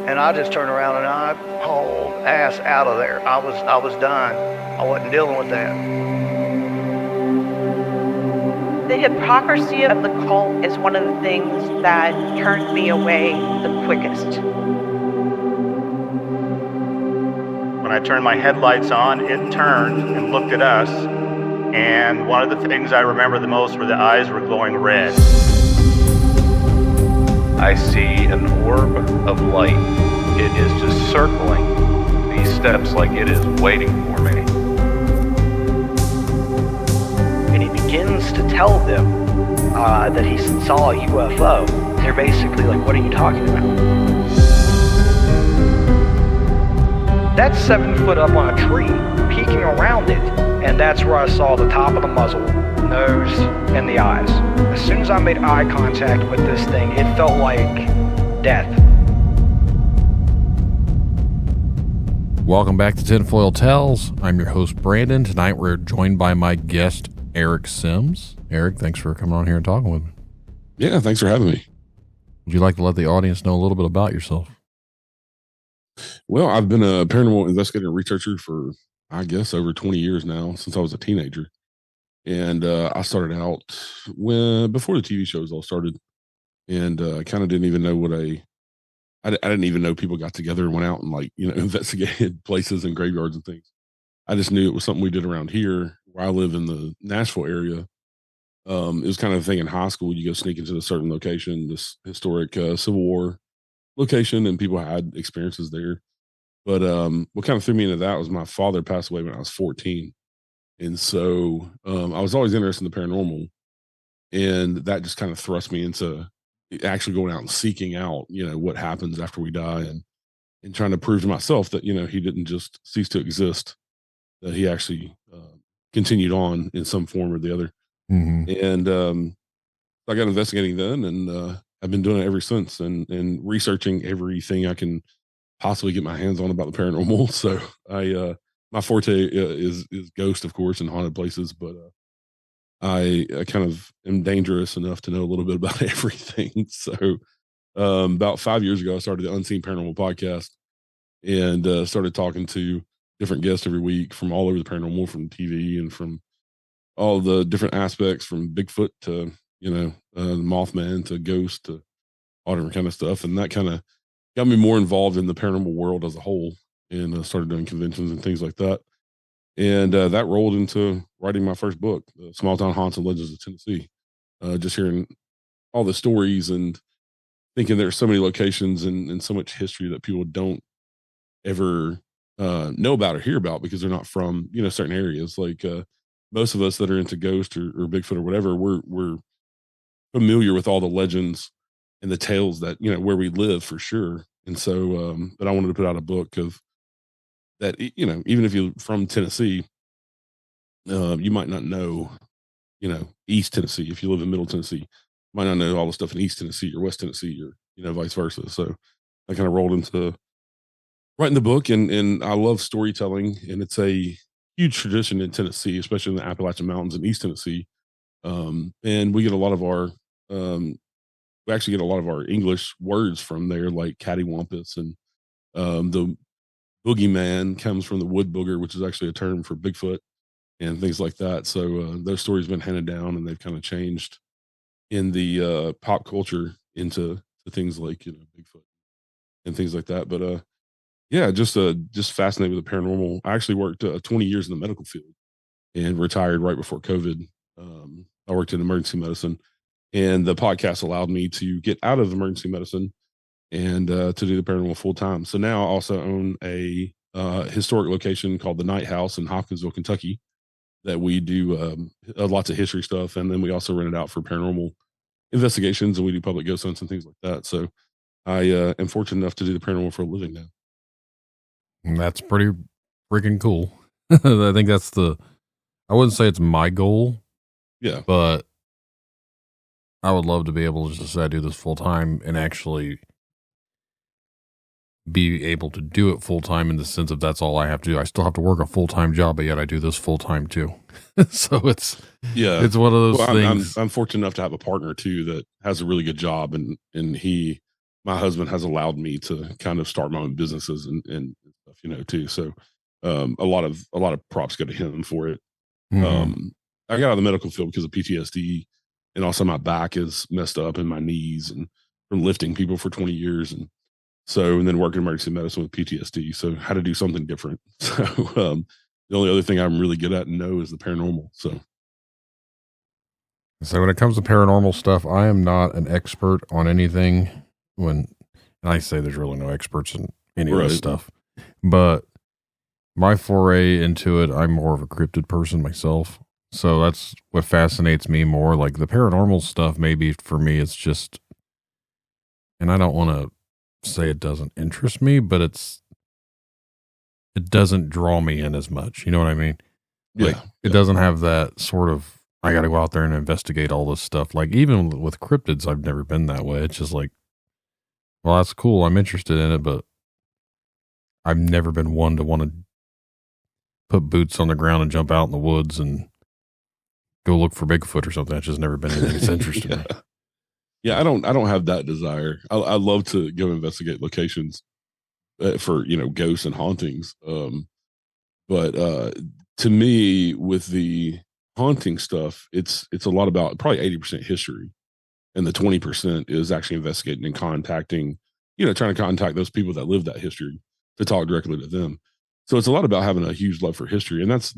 And I just turned around and I hauled ass out of there. I was done. I wasn't dealing with that. The hypocrisy of the cult is one of the things that turned me away the quickest. When I turned my headlights on, it turned and looked at us, and one of the things I remember the most were the eyes were glowing red. I see an orb of light. It is just circling these steps like it is waiting for me. And he begins to tell them that he saw a UFO. They're basically like, what are you talking about? That's 7 foot up on a tree, peeking around it, and that's where I saw the top of the muzzle, nose, and the eyes. As soon as I made eye contact with this thing, it felt like death. Welcome back to Tinfoil Tales. I'm your host, Brandon. Tonight we're joined by my guest, Eric Sims. Eric, thanks for coming on here and talking with me. Yeah, thanks for having me. Would you like to let the audience know a little bit about yourself? Well, I've been a paranormal investigator and researcher for, I guess, over 20 years now, since I was a teenager. And I started out before the TV shows all started, and I kind of didn't even know I didn't even know people got together and went out and investigated places and graveyards and things. I just knew it was something we did around here where I live in the Nashville area. It was kind of a thing in high school. You go sneak into a certain location, this historic Civil War location, and people had experiences there. But what kind of threw me into that was my father passed away when I was 14. And so I was always interested in the paranormal. And that just kind of thrust me into actually going out and seeking out, what happens after we die, and trying to prove to myself that, he didn't just cease to exist, that he actually continued on in some form or the other. Mm-hmm. And I got investigating then, and I've been doing it ever since, and researching everything I can possibly get my hands on about the paranormal. So my forte is ghost, of course, and haunted places, but I kind of am dangerous enough to know a little bit about everything. So about 5 years ago, I started the Unseen Paranormal podcast, and started talking to different guests every week from all over the paranormal, from TV and from all the different aspects, from Bigfoot to Mothman to ghost to all different kind of stuff. And that kind of got me more involved in the paranormal world as a whole, and started doing conventions and things like that. And that rolled into writing my first book, Small Town Haunts and Legends of Tennessee. Just hearing all the stories and thinking there's so many locations and so much history that people don't ever know about or hear about because they're not from certain areas. Like most of us that are into ghost or Bigfoot or whatever, we're familiar with all the legends and the tales that where we live for sure. And so, but I wanted to put out a book of that. Even if you're from Tennessee, you might not know, East Tennessee. If you live in Middle Tennessee, you might not know all the stuff in East Tennessee or West Tennessee, or vice versa. So I kind of rolled into writing the book, and I love storytelling, and it's a huge tradition in Tennessee, especially in the Appalachian Mountains in East Tennessee. And we get a lot of our we actually get a lot of our English words from there, like cattywampus, and the boogeyman comes from the wood booger, which is actually a term for Bigfoot and things like that. So those stories have been handed down, and they've kind of changed in the pop culture into things like Bigfoot and things like that. But yeah, just fascinated with the paranormal. I actually worked 20 years in the medical field and retired right before COVID. I worked in emergency medicine, and the podcast allowed me to get out of emergency medicine and to do the paranormal full time. So now I also own a historic location called the Night House in Hopkinsville, Kentucky, that we do lots of history stuff. And then we also rent it out for paranormal investigations, and we do public ghost hunts and things like that. So I am fortunate enough to do the paranormal for a living now. That's pretty freaking cool. I think I wouldn't say it's my goal. Yeah. But I would love to be able to just say I do this full time and actually be able to do it full time, in the sense of that's all I have to do. I still have to work a full time job, but yet I do this full time too. So it's one of those things. I'm fortunate enough to have a partner too that has a really good job, and he my husband has allowed me to kind of start my own businesses and stuff, too. So a lot of props go to him for it. I got out of the medical field because of PTSD, and also my back is messed up and my knees, and from lifting people for 20 years, and then working emergency medicine with PTSD. So had to do something different. So the only other thing I'm really good at and know is the paranormal. So when it comes to paranormal stuff, I am not an expert on anything. And I say there's really no experts in any of this stuff, but my foray into it, I'm more of a cryptid person myself. So that's what fascinates me more. Like the paranormal stuff, maybe for me, it's just, and I don't want to say it doesn't interest me, but it doesn't draw me in as much. You know what I mean? Like it doesn't have that sort of, I got to go out there and investigate all this stuff. Like even with cryptids, I've never been that way. It's just like, well, that's cool. I'm interested in it, but I've never been one to want to put boots on the ground and jump out in the woods and go look for Bigfoot or something. That's just never been anything that's interested me. Yeah, I don't have that desire. I love to go investigate locations for ghosts and hauntings. But to me, with the haunting stuff, it's a lot about probably 80% history, and the 20% is actually investigating and contacting, trying to contact those people that live that history to talk directly to them. So it's a lot about having a huge love for history, and that's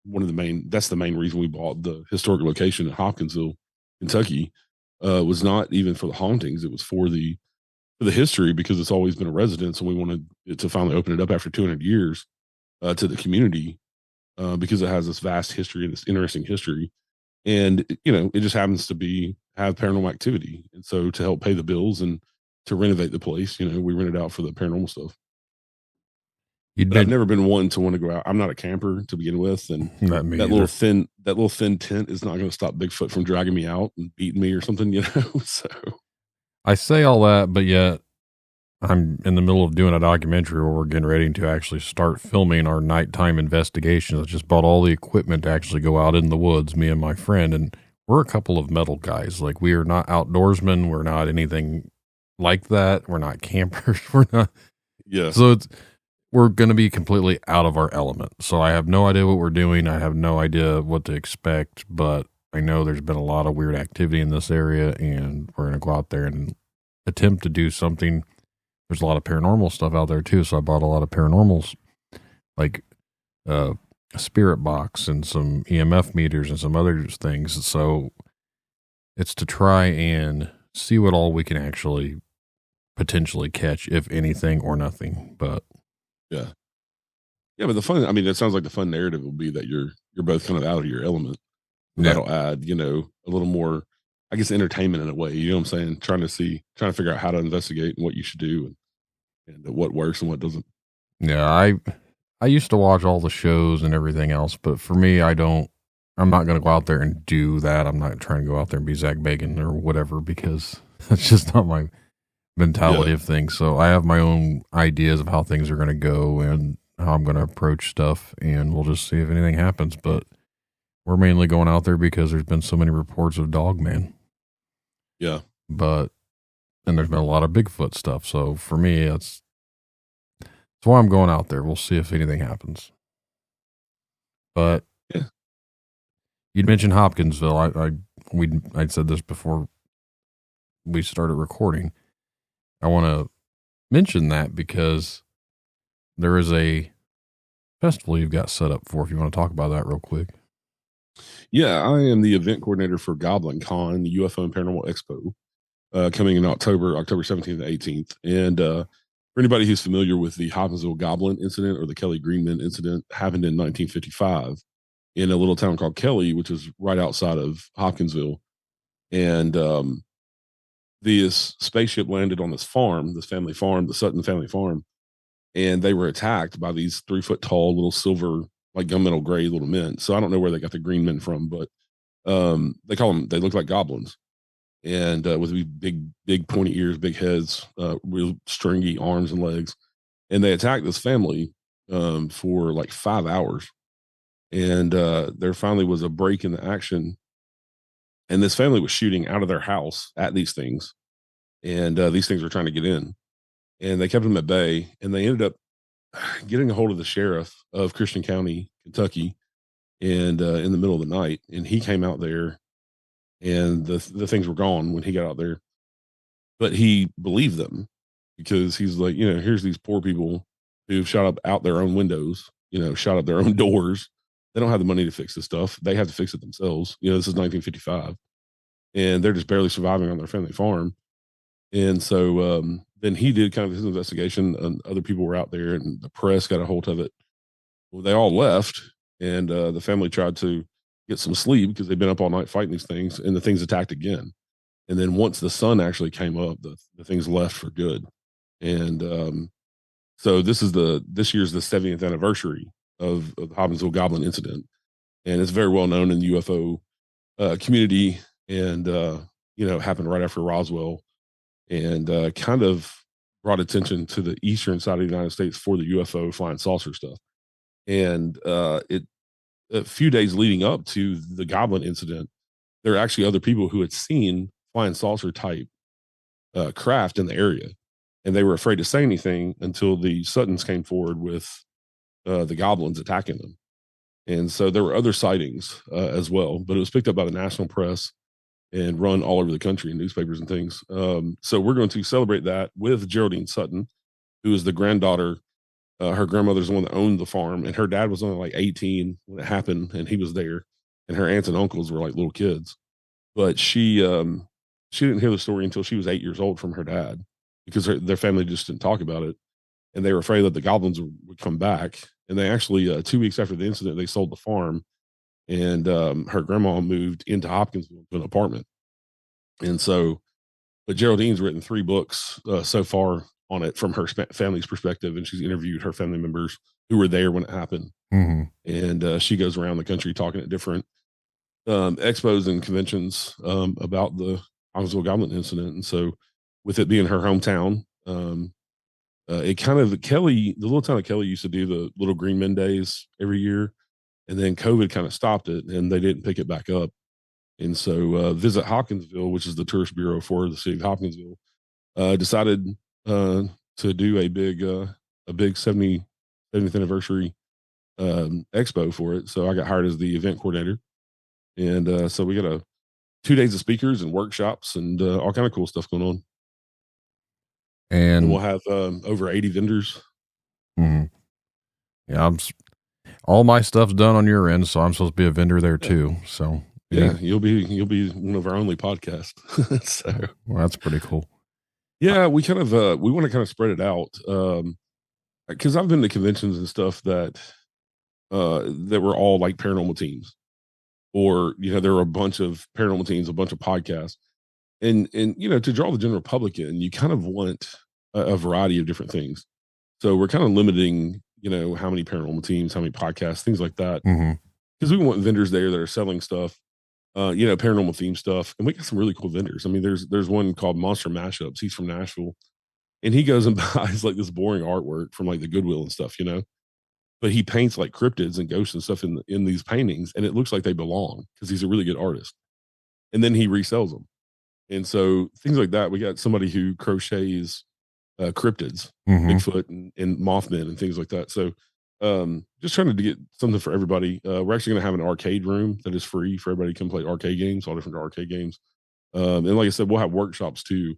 one of the main. That's the main reason we bought the historic location in Hopkinsville, Kentucky. Was not even for the hauntings; it was for the history, because it's always been a residence, and we wanted it to finally open it up after 200 years to the community, because it has this vast history and this interesting history, and it just happens to have paranormal activity, and so to help pay the bills and to renovate the place, we rent it out for the paranormal stuff. But I've never been one to want to go out. I'm not a camper to begin with, and that little thin tent is not going to stop Bigfoot from dragging me out and beating me or something, So I say all that, but yet I'm in the middle of doing a documentary where we're getting ready to actually start filming our nighttime investigations. I just bought all the equipment to actually go out in the woods, me and my friend, and we're a couple of metal guys. Like, we are not outdoorsmen. We're not anything like that. We're not campers. We're not. Yeah. So we're going to be completely out of our element. So I have no idea what we're doing. I have no idea what to expect, but I know there's been a lot of weird activity in this area, and we're going to go out there and attempt to do something. There's a lot of paranormal stuff out there too. So I bought a lot of paranormals, like a spirit box and some EMF meters and some other things. So it's to try and see what all we can actually potentially catch, if anything or nothing. But yeah, but the fun, it sounds like the fun narrative will be that you're both kind of out of your element. Yeah. That'll add, a little more, I guess, entertainment in a way. You know what I'm saying? Trying to figure out how to investigate and what you should do, and what works and what doesn't. Yeah, I used to watch all the shows and everything else, but for me, I'm not going to go out there and do that. I'm not trying to go out there and be Zach Bagans or whatever, because that's just not my mentality of things. So I have my own ideas of how things are going to go and how I'm going to approach stuff, and we'll just see if anything happens. But we're mainly going out there because there's been so many reports of Dogman. Yeah. And there's been a lot of Bigfoot stuff. So for me, that's why I'm going out there. We'll see if anything happens. But you'd mentioned Hopkinsville. I'd said this before we started recording. I want to mention that because there is a festival you've got set up for, if you want to talk about that real quick. Yeah, I am the event coordinator for GoblinCon, the UFO and Paranormal Expo, coming in October 17th and 18th. And for anybody who's familiar with the Hopkinsville Goblin incident or the Kelly Greenman incident, happened in 1955 in a little town called Kelly, which is right outside of Hopkinsville. And this spaceship landed on this farm, this family farm, the Sutton family farm, and they were attacked by these 3-foot tall little silver, like gunmetal gray little men. So I don't know where they got the green men from, but they look like goblins, and with big pointy ears, big heads, real stringy arms and legs. And they attacked this family for like 5 hours. And there finally was a break in the action. And this family was shooting out of their house at these things. and these things were trying to get in, and they kept them at bay, and they ended up getting a hold of the sheriff of Christian County, Kentucky, and in the middle of the night, and he came out there, and the things were gone when he got out there, but he believed them because he's like, here's these poor people who've shot up out their own windows, shot up their own doors. They don't have the money to fix this stuff. They have to fix it themselves. This is 1955, and they're just barely surviving on their family farm. And so then he did kind of his investigation, and other people were out there, and the press got a hold of it. Well, they all left, and the family tried to get some sleep because they'd been up all night fighting these things, and the things attacked again. And then once the sun actually came up, the things left for good. And so this year's the 70th anniversary of the Hopkinsville Goblin incident, and it's very well known in the UFO community. And happened right after Roswell, and kind of brought attention to the eastern side of the United States for the UFO flying saucer stuff. And a few days leading up to the Goblin incident, there are actually other people who had seen flying saucer type craft in the area, and they were afraid to say anything until the Suttons came forward with the Goblins attacking them. And so there were other sightings as well, but it was picked up by the national press and run all over the country in newspapers and things. So we're going to celebrate that with Geraldine Sutton, who is the granddaughter. Her grandmother's the one that owned the farm, and her dad was only like 18 when it happened, and he was there, and her aunts and uncles were like little kids. But she didn't hear the story until she was 8 years old from her dad, because their family just didn't talk about it, and they were afraid that the goblins would come back. And they actually 2 weeks after the incident, they sold the farm, and her grandma moved into Hopkinsville to an apartment. And so, but Geraldine's written 3 books so far on it from her family's perspective, and she's interviewed her family members who were there when it happened. Mm-hmm. And she goes around the country talking at different expos and conventions about the Hopkinsville Goblin incident. And so, with it being her hometown, it kind of the little town of Kelly used to do the Little Green Men Days every year, and then COVID kind of stopped it, and they didn't pick it back up. And so, Visit Hopkinsville, which is the tourist bureau for the city of Hopkinsville, decided to do a big 70th anniversary expo for it. So I got hired as the event coordinator, and so we got 2 days of speakers and workshops and all kind of cool stuff going on. And we'll have over 80 vendors. Mm-hmm. Yeah, all my stuff's done on your end, so I'm supposed to be a vendor there too. So yeah, you'll be one of our only podcasts. So well, that's pretty cool. Yeah, we kind of we want to kind of spread it out because I've been to conventions and stuff that were all like paranormal teams, or there were a bunch of paranormal teams, a bunch of podcasts, and to draw the general public in, you kind of want a variety of different things. So we're kind of limiting, how many paranormal teams, how many podcasts, things like that, because we want vendors there that are selling stuff. Paranormal theme stuff, and we got some really cool vendors. I mean, there's one called Monster Mashups. He's from Nashville, and he goes and buys like this boring artwork from like the Goodwill and stuff, but he paints like cryptids and ghosts and stuff in these paintings, and it looks like they belong because he's a really good artist. And then he resells them, and so things like that. We got somebody who crochets cryptids, Bigfoot and Mothman and things like that. So just trying to get something for everybody. We're actually going to have an arcade room that is free for everybody to come play arcade games, all different arcade games. And like I said, we'll have workshops too.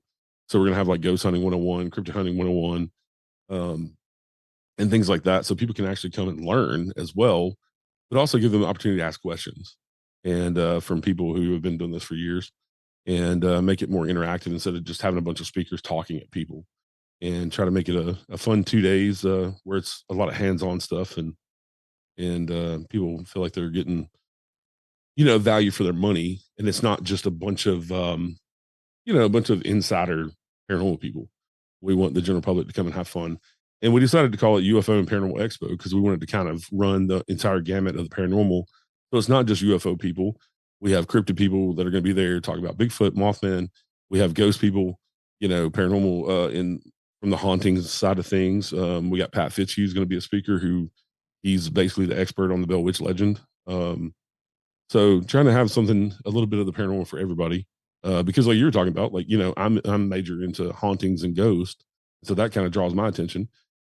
So we're going to have like ghost hunting 101, cryptid hunting 101, and things like that. So people can actually come and learn as well, but also give them the opportunity to ask questions and from people who have been doing this for years, and make it more interactive instead of just having a bunch of speakers talking at people. And try to make it a fun 2 days where it's a lot of hands-on stuff, and people feel like they're getting value for their money, and it's not just a bunch of insider paranormal people. We want the general public to come and have fun, and we decided to call it UFO and Paranormal Expo because we wanted to kind of run the entire gamut of the paranormal. So it's not just UFO people. We have cryptid people that are going to be there talking about Bigfoot, Mothman. We have ghost people, paranormal from the hauntings side of things. We got Pat Fitzhugh who's going to be a speaker, he's basically the expert on the Bell Witch legend. So trying to have something, a little bit of the paranormal for everybody. because like you were talking about, like, you know, I'm major into hauntings and ghosts, so that kind of draws my attention.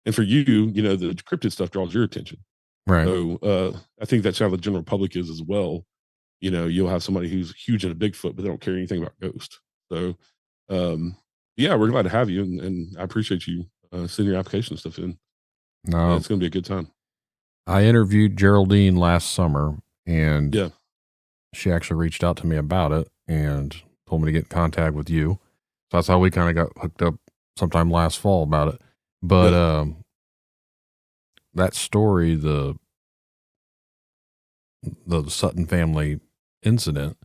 And for you, you know, the cryptid stuff draws your attention. Right. So I think that's how the general public is as well. You know, you'll have somebody who's huge into Bigfoot, but they don't care anything about ghost. So, yeah, we're glad to have you, and I appreciate you sending your application stuff in. No, it's going to be a good time. I interviewed Geraldine last summer, and yeah, she actually reached out to me about it and told me to get in contact with you. So that's how we kind of got hooked up sometime last fall about it. But that story, the Sutton family incident,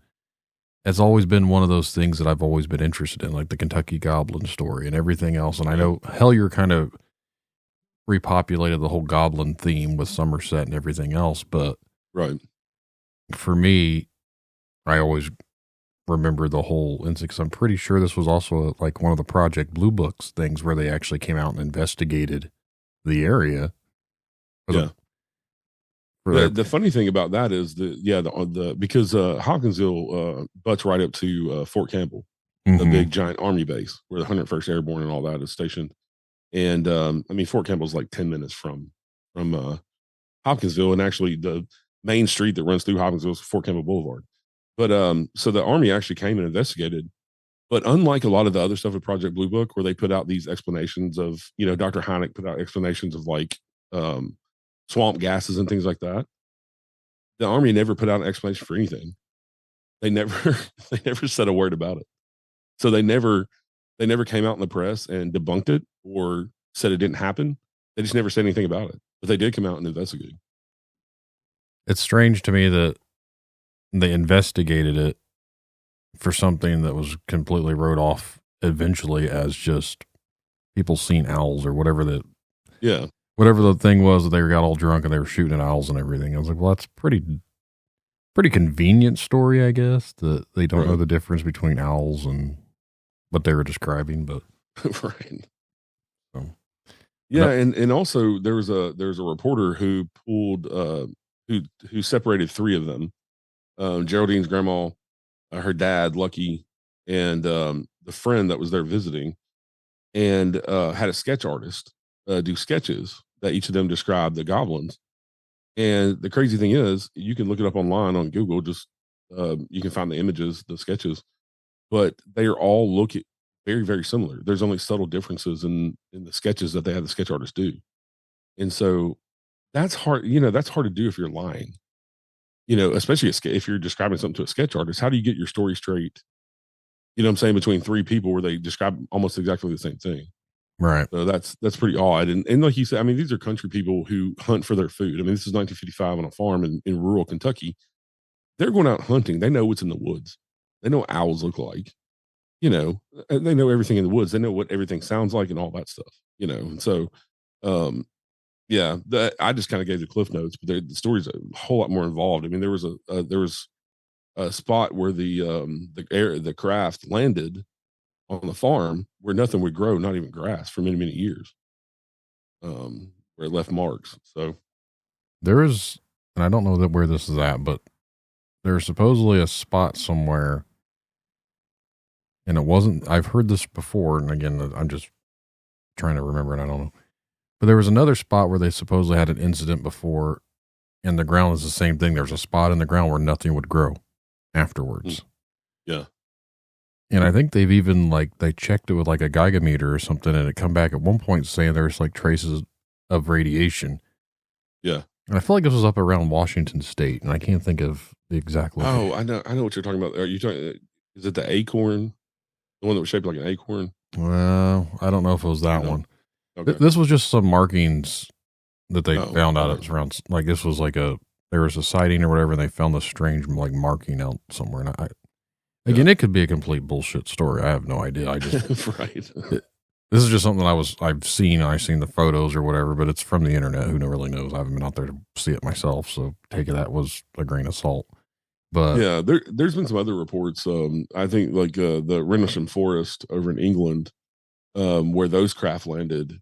has always been one of those things that I've always been interested in, like the Kentucky Goblin story and everything else. And I know Hellier kind of repopulated the whole goblin theme with Somerset and everything else, but right, for me, I always remember the whole incident, 'cause I'm pretty sure this was also like one of the Project Blue Books things where they actually came out and investigated the area. Yeah. The funny thing about that is because Hopkinsville butts right up to Fort Campbell, the big giant army base where the 101st Airborne and all that is stationed. And I mean, Fort Campbell's like 10 minutes from Hopkinsville, and actually the main street that runs through Hopkinsville is Fort Campbell Boulevard. But so the Army actually came and investigated. But unlike a lot of the other stuff with Project Blue Book, where they put out these explanations of, you know, Dr. Hynek put out explanations of like swamp gases and things like that, the Army never put out an explanation for anything. They never said a word about it. So they never came out in the press and debunked it or said it didn't happen. They just never said anything about it. But they did come out and investigate. It's strange to me that they investigated it for something that was completely wrote off eventually as just people seeing owls or whatever whatever the thing was that they got all drunk and they were shooting at owls and everything. I was like, well, that's pretty convenient story, I guess, that they don't know the difference between owls and what they were describing, but right. So, yeah. And also there was a reporter who pulled, who separated three of them. Geraldine's grandma, her dad, Lucky, and the friend that was there visiting, and had a sketch artist do sketches that each of them described the goblins. And the crazy thing is, you can look it up online on Google. Just you can find the images, the sketches, but they are all looking very, very similar. There's only subtle differences in the sketches that they had the sketch artist do. And so that's hard. You know, that's hard to do if you're lying. You know, especially if you're describing something to a sketch artist. How do you get your story straight? You know what I'm saying? Between three people where they describe almost exactly the same thing. Right. So that's pretty odd. And like you said, I mean, these are country people who hunt for their food. I mean, this is 1955 on a farm in rural Kentucky. They're going out hunting. They know what's in the woods. They know what owls look like. You know, they know everything in the woods. They know what everything sounds like and all that stuff. You know, and so, yeah, I just kind of gave the cliff notes, but the story's a whole lot more involved. I mean, there was a spot where the craft landed on the farm where nothing would grow, not even grass, for many, many years. Where it left marks. So there is, and I don't know where this is at, but there's supposedly a spot somewhere, and it wasn't, I've heard this before, and again, I'm just trying to remember, and I don't know. But there was another spot where they supposedly had an incident before, and the ground is the same thing. There's a spot in the ground where nothing would grow afterwards. Yeah. And I think they've even, like, they checked it with like a Geiger or something, and it come back at one point saying there's like traces of radiation. Yeah. And I feel like this was up around Washington State, and I can't think of the exact location. Oh, I know what you're talking about. Are you talking? Is it the acorn? The one that was shaped like an acorn? Well, I don't know if it was that one. Okay. This was just some markings that they found out. It was around, like, this was like there was a sighting or whatever, and they found this strange, like, marking out somewhere. And again, it could be a complete bullshit story. I have no idea. I just, right. This is just something I've seen the photos or whatever, but it's from the internet. Who really knows? I haven't been out there to see it myself. So take it that was a grain of salt. But yeah, there's been some other reports. I think like the Rendlesham Forest over in England, where those craft landed,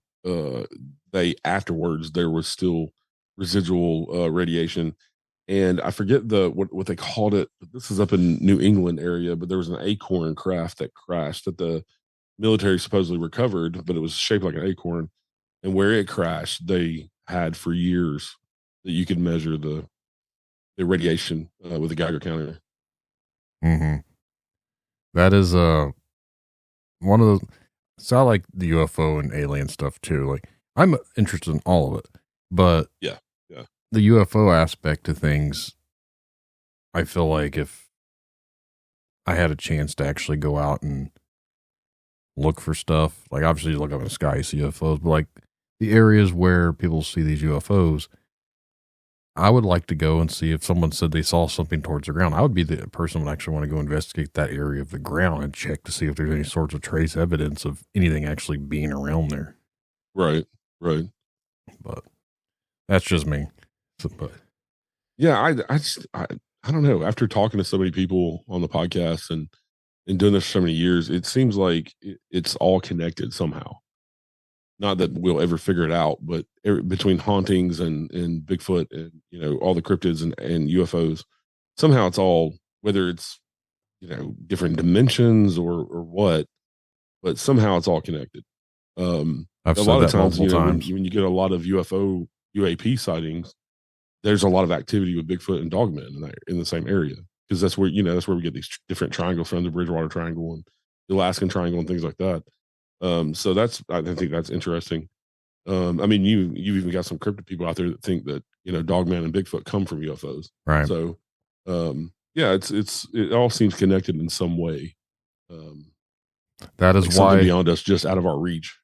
afterwards there was still residual radiation. and I forget what they called it. This is up in New England area, but there was an acorn craft that crashed that the military supposedly recovered, but it was shaped like an acorn. And where it crashed, they had for years that you could measure the radiation with a Geiger counter. Mm-hmm. That is one of the. So I like the UFO and alien stuff too. Like I'm interested in all of it, but yeah, the UFO aspect of things, I feel like if I had a chance to actually go out and look for stuff, like obviously you look up in the sky, you see UFOs, but like the areas where people see these UFOs, I would like to go and see if someone said they saw something towards the ground. I would be the person who would actually want to go investigate that area of the ground and check to see if there's any sorts of trace evidence of anything actually being around there. Right. But that's just me. So, but yeah, I don't know. After talking to so many people on the podcast and doing this for so many years, it seems like it's all connected somehow. Not that we'll ever figure it out, but between hauntings and Bigfoot and, you know, all the cryptids and UFOs, somehow it's all, whether it's, you know, different dimensions or what, but somehow it's all connected. I've a said lot that of times, multiple you know, times. when you get a lot of UAP sightings, there's a lot of activity with Bigfoot and Dogmen in the same area, because that's where we get these different triangles from, the Bridgewater Triangle and the Alaskan Triangle and things like that. So I think that's interesting. I mean, you've even got some cryptid people out there that think that, you know, Dogman and Bigfoot come from UFOs. Right. So, yeah, it all seems connected in some way. That is like why beyond us, just out of our reach.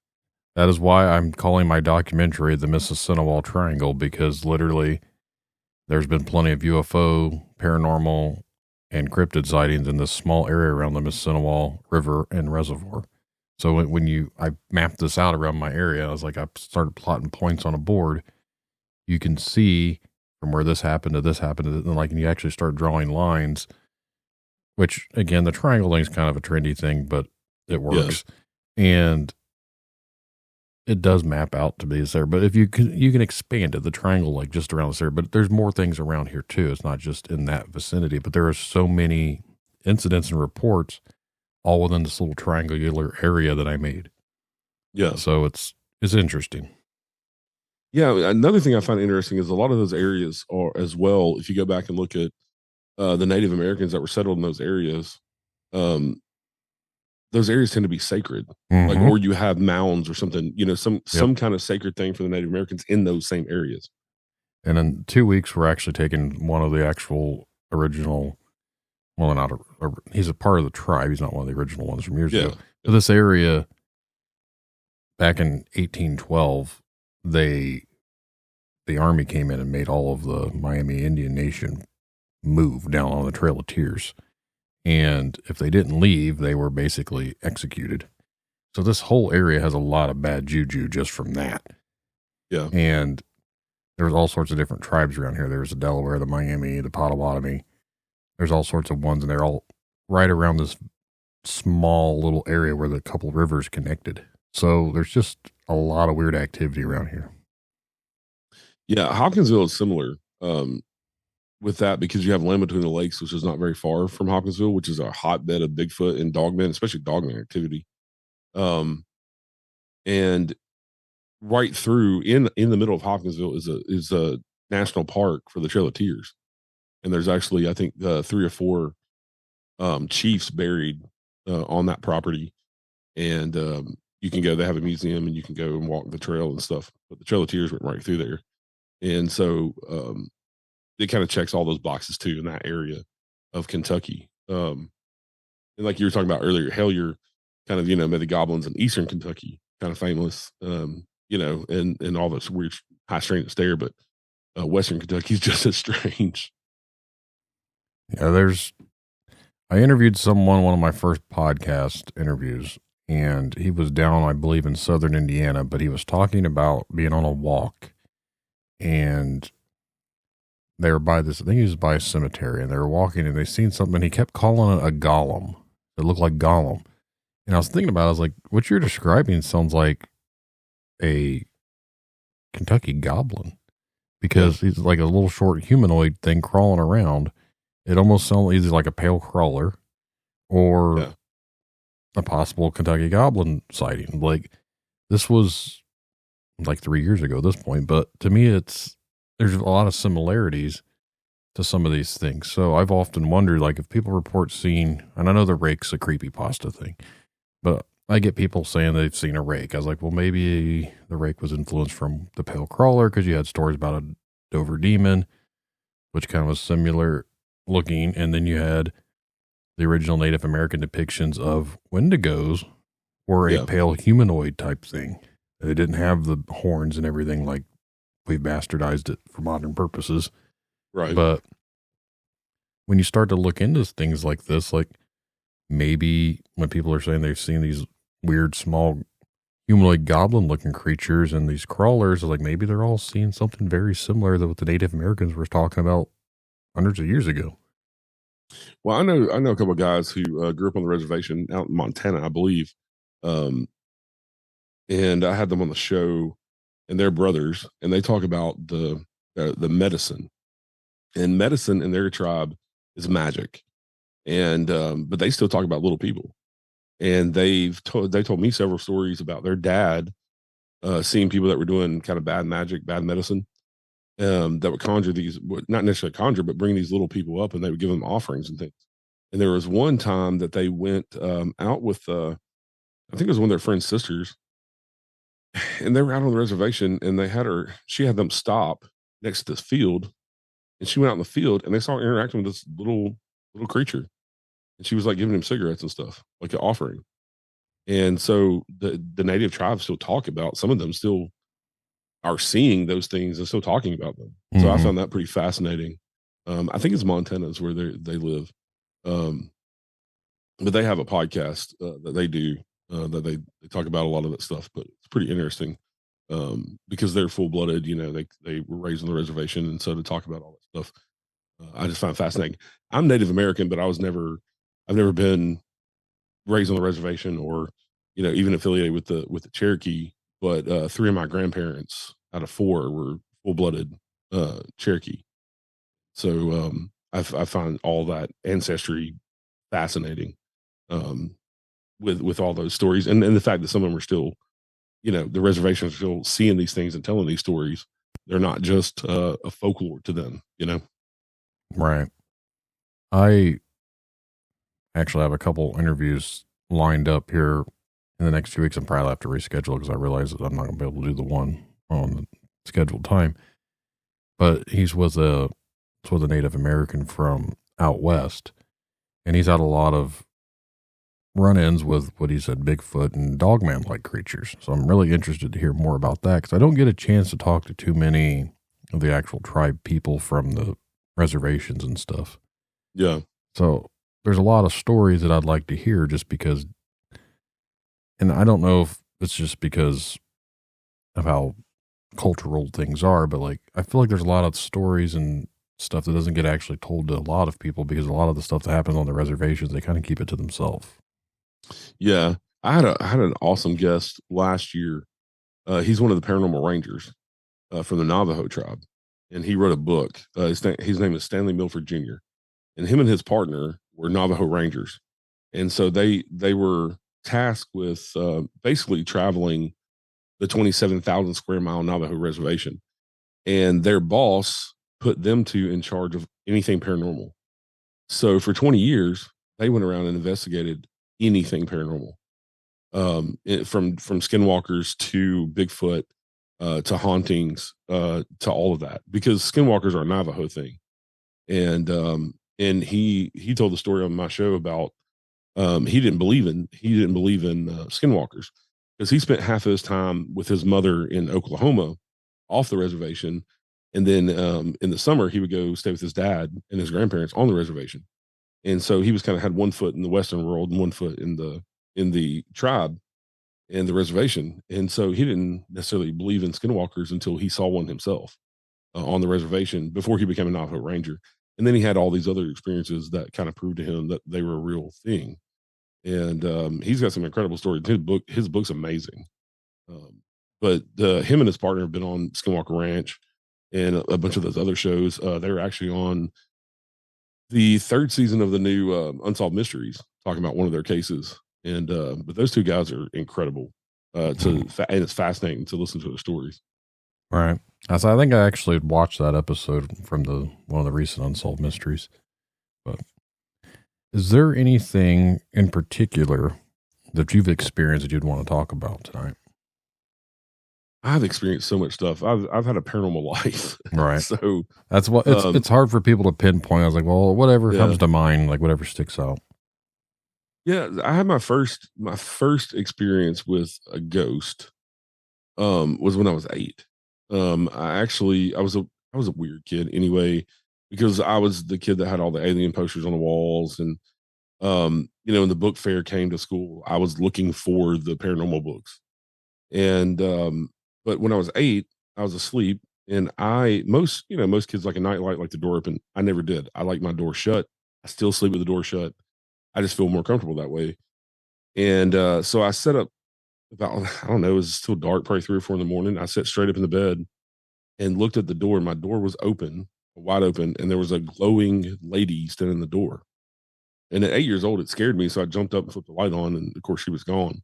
That is why I'm calling my documentary The Mississinawa Triangle, because literally there's been plenty of UFO, paranormal, and cryptid sightings in this small area around the Mississinawa River and Reservoir. So I mapped this out around my area, I started plotting points on a board. You can see from where this happened to this happened, and you actually start drawing lines, which again, the triangle thing is kind of a trendy thing, but it works. Yeah. And it does map out to be there, but if you can expand it, the triangle, like just around this area, but there's more things around here too. It's not just in that vicinity, but there are so many incidents and reports all within this little triangular area that I made. Yeah. So it's interesting. Yeah. Another thing I find interesting is a lot of those areas are as well. If you go back and look at the Native Americans that were settled in those areas tend to be sacred, mm-hmm. or you have mounds or something, you know, some kind of sacred thing for the Native Americans in those same areas. And in 2 weeks, we're actually taking one of the actual original. Well, he's a part of the tribe. He's not one of the original ones from years ago. But this area, back in 1812, the army came in and made all of the Miami Indian Nation move down on the Trail of Tears. And if they didn't leave, they were basically executed. So this whole area has a lot of bad juju just from that. Yeah. And there's all sorts of different tribes around here. There's the Delaware, the Miami, the Potawatomi. There's all sorts of ones, and they're all right around this small little area where the couple rivers connected. So there's just a lot of weird activity around here. Yeah, Hopkinsville is similar with that, because you have Land Between the Lakes, which is not very far from Hopkinsville, which is a hotbed of Bigfoot and Dogmen, especially Dogman activity. And right through in the middle of Hopkinsville is a national park for the Trail of Tears. And there's actually, I think, 3 or 4 chiefs buried on that property. And you can go, they have a museum, and you can go and walk the trail and stuff. But the Trail of Tears went right through there. And so it kind of checks all those boxes too in that area of Kentucky. And like you were talking about earlier, Hellier, kind of, you know, the goblins in Eastern Kentucky, kind of famous, you know, and all this weird high strangeness there. But Western Kentucky is just as strange. Yeah, I interviewed one of my first podcast interviews, and he was down, I believe, in southern Indiana, but he was talking about being on a walk, and they were by this, I think he was by a cemetery, and they were walking, and they seen something, and he kept calling it a golem. It looked like Gollum. And I was thinking about it, I was like, what you're describing sounds like a Kentucky goblin. because he's like a little short humanoid thing crawling around. It almost sounds either like a pale crawler or a possible Kentucky Goblin sighting. Like, this was like 3 years ago at this point, but to me, there's a lot of similarities to some of these things. So I've often wondered, like, if people report seeing, and I know the rake's a creepypasta thing, but I get people saying they've seen a rake. I was like, well, maybe the rake was influenced from the pale crawler, because you had stories about a Dover demon, which kind of was similar looking. And then you had the original Native American depictions of Wendigos were a pale humanoid type thing. They didn't have the horns and everything, like we've bastardized it for modern purposes. Right. But when you start to look into things like this, like maybe when people are saying they've seen these weird small humanoid goblin looking creatures and these crawlers, like maybe they're all seeing something very similar to what the Native Americans were talking about hundreds of years ago. Well, I know a couple of guys who grew up on the reservation out in Montana, I believe. And I had them on the show, and they're brothers, and they talk about the medicine. And medicine in their tribe is magic. And but they still talk about little people. And they told me several stories about their dad seeing people that were doing kind of bad magic, bad medicine, that would conjure these, not necessarily conjure, but bring these little people up, and they would give them offerings and things. And there was one time that they went out with, I think it was one of their friend's sisters, and they were out on the reservation, and she had them stop next to this field, and she went out in the field, and they saw her interacting with this little creature, and she was like giving him cigarettes and stuff, like an offering. And so the native tribes still talk about, some of them still are seeing those things and still talking about them. So I found that pretty fascinating. I think it's Montana is where they live. But they have a podcast that they do that they talk about a lot of that stuff, but it's pretty interesting because they're full-blooded, they were raised on the reservation. And so to talk about all that stuff, I just find fascinating. I'm Native American, but I've never been raised on the reservation or, even affiliated with the Cherokee. But 3 of my grandparents out of 4 were full-blooded Cherokee. So I find all that ancestry fascinating with all those stories, and the fact that some of them are still, the reservations are still seeing these things and telling these stories. They're not just a folklore to them, Right. I actually have a couple interviews lined up here in the next few weeks. I'm probably have to reschedule because I realize that I'm not going to be able to do the one on the scheduled time. But he's with a Native American from out west, and he's had a lot of run-ins with what he said, Bigfoot and Dogman-like creatures. So I'm really interested to hear more about that, because I don't get a chance to talk to too many of the actual tribe people from the reservations and stuff. Yeah. So there's a lot of stories that I'd like to hear, just because, and I don't know if it's just because of how cultural things are, but like, I feel like there's a lot of stories and stuff that doesn't get actually told to a lot of people, because a lot of the stuff that happens on the reservations, they kind of keep it to themselves. Yeah. I had an awesome guest last year. He's one of the paranormal rangers from the Navajo tribe, and he wrote a book. His name is Stanley Milford Jr., and him and his partner were Navajo rangers. And so they were tasked with basically traveling the 27,000 square mile Navajo reservation, and their boss put them in charge of anything paranormal. So for 20 years, they went around and investigated anything paranormal, from skinwalkers to Bigfoot, to hauntings, to all of that, because skinwalkers are a Navajo thing. And he told the story on my show about he didn't believe in skinwalkers, because he spent half of his time with his mother in Oklahoma off the reservation, and then in the summer he would go stay with his dad and his grandparents on the reservation. And so he was kind of had one foot in the Western world and one foot in the tribe and the reservation. And so he didn't necessarily believe in skinwalkers until he saw one himself on the reservation before he became a Navajo Ranger. And then he had all these other experiences that kind of proved to him that they were a real thing. And he's got some incredible stories. His book's amazing. But him and his partner have been on Skinwalker Ranch. and a bunch of those other shows. They were actually on the third season of the new Unsolved Mysteries, talking about one of their cases. And but those two guys are incredible. And it's fascinating to listen to their stories. Right. So I think I actually watched that episode from one of the recent Unsolved Mysteries. But is there anything in particular that you've experienced that you'd want to talk about tonight? I've experienced so much stuff. I've had a paranormal life. Right. So that's what it's hard for people to pinpoint. I was like, well, whatever comes to mind, like whatever sticks out. Yeah, I had my first experience with a ghost was when I was 8. I was a weird kid anyway, because I was the kid that had all the alien posters on the walls, and when the book fair came to school, I was looking for the paranormal books. And but when I was 8, I was asleep, and most kids like a nightlight, like the door open. I never did. I like my door shut. I still sleep with the door shut. I just feel more comfortable that way. And so I set up about, I don't know, it was still dark, probably 3 or 4 in the morning. I sat straight up in the bed and looked at the door, and my door was open, wide open, and there was a glowing lady standing in the door. And at 8 years old, it scared me. So I jumped up and flipped the light on, and of course she was gone.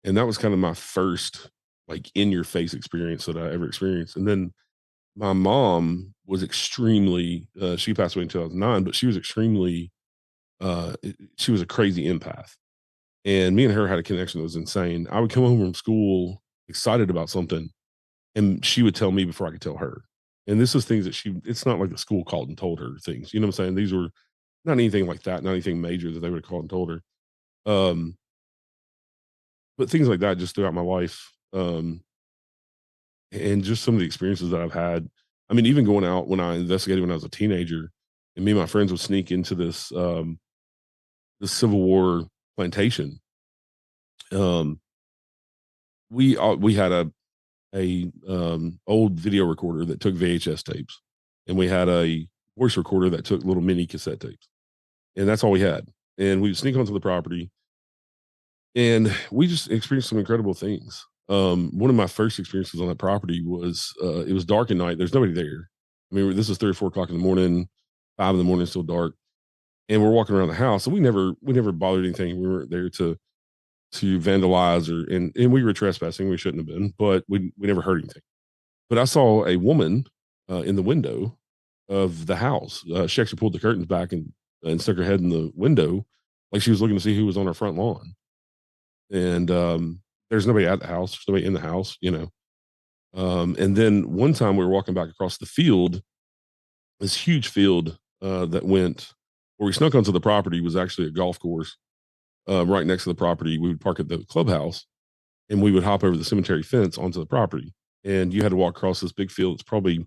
And that was kind of my first like in your face experience that I ever experienced. And then my mom was extremely, she passed away in 2009, but she was extremely, she was a crazy empath. And me and her had a connection that was insane. I would come home from school excited about something, and she would tell me before I could tell her. And this is things that it's not like the school called and told her things. You know what I'm saying? These were not anything like that, not anything major that they would have called and told her. But things like that just throughout my life. And just some of the experiences that I've had. I mean, even going out when I investigated when I was a teenager, and me and my friends would sneak into this Civil War plantation. We had a old video recorder that took VHS tapes, and we had a voice recorder that took little mini cassette tapes, and that's all we had. And we would sneak onto the property, and we just experienced some incredible things. One of my first experiences on that property was it was dark at night. There's nobody there. I mean, this is 3 or 4 o'clock in the morning, 5 in the morning, still dark. And we're walking around the house, and we never bothered anything. We weren't there to vandalize and we were trespassing. We shouldn't have been, but we never heard anything. But I saw a woman in the window of the house. She actually pulled the curtains back and stuck her head in the window, like she was looking to see who was on her front lawn. And there's nobody at the house. There's nobody in the house, and then one time we were walking back across the field, this huge field that went where we snuck onto the property was actually a golf course right next to the property. We would park at the clubhouse, and we would hop over the cemetery fence onto the property. And you had to walk across this big field. It's probably,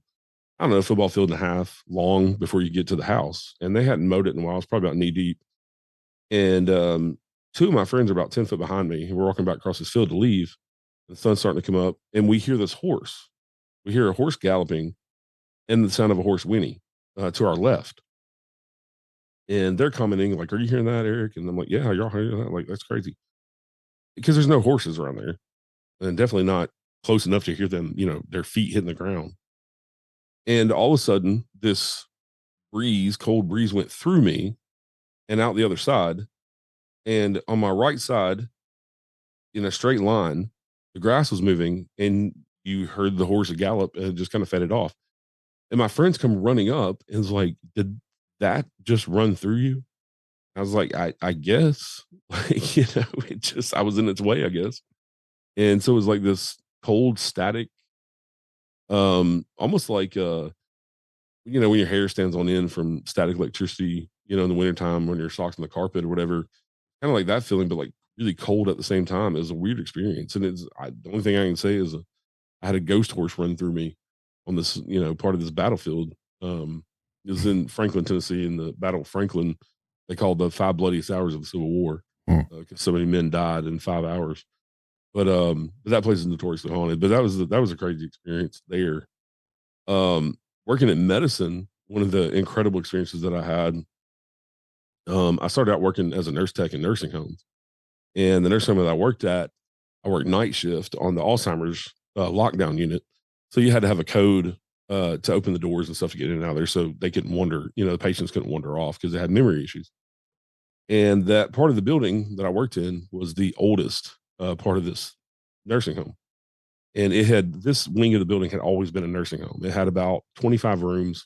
I don't know, a football field and a half long before you get to the house. And they hadn't mowed it in a while. It's probably about knee deep. And 2 of my friends are about 10 foot behind me, and we're walking back across this field to leave. The sun's starting to come up, and we hear this horse. We hear a horse galloping and the sound of a horse whinny to our left. And they're commenting, like, "Are you hearing that, Eric?" And I'm like, "Yeah, y'all hearing that?" Like, that's crazy. Because there's no horses around there, and definitely not close enough to hear them, their feet hitting the ground. And all of a sudden, this cold breeze went through me and out the other side. And on my right side, in a straight line, the grass was moving, and you heard the horse gallop, and it just kind of faded off. And my friends come running up and was like, "Did that just run through you?" I was like, I guess, I was in its way, I guess. And so it was like this cold static, almost like, when your hair stands on end from static electricity, in the wintertime when your socks on the carpet or whatever, kind of like that feeling, but like really cold at the same time. It was a weird experience. And the only thing I can say is I had a ghost horse run through me on this, part of this battlefield. It was in Franklin, Tennessee, in the Battle of Franklin. They called the 5 bloodiest hours of the Civil War because so many men died in 5 hours. But that place is notoriously haunted. But that was a crazy experience there. Working at medicine, one of the incredible experiences that I had. I started out working as a nurse tech in nursing homes, and the nursing home that I worked at, I worked night shift on the Alzheimer's lockdown unit. So you had to have a code to open the doors and stuff to get in and out of there, so they couldn't wander. The patients couldn't wander off because they had memory issues. And that part of the building that I worked in was the oldest part of this nursing home. And this wing of the building had always been a nursing home. It had about 25 rooms.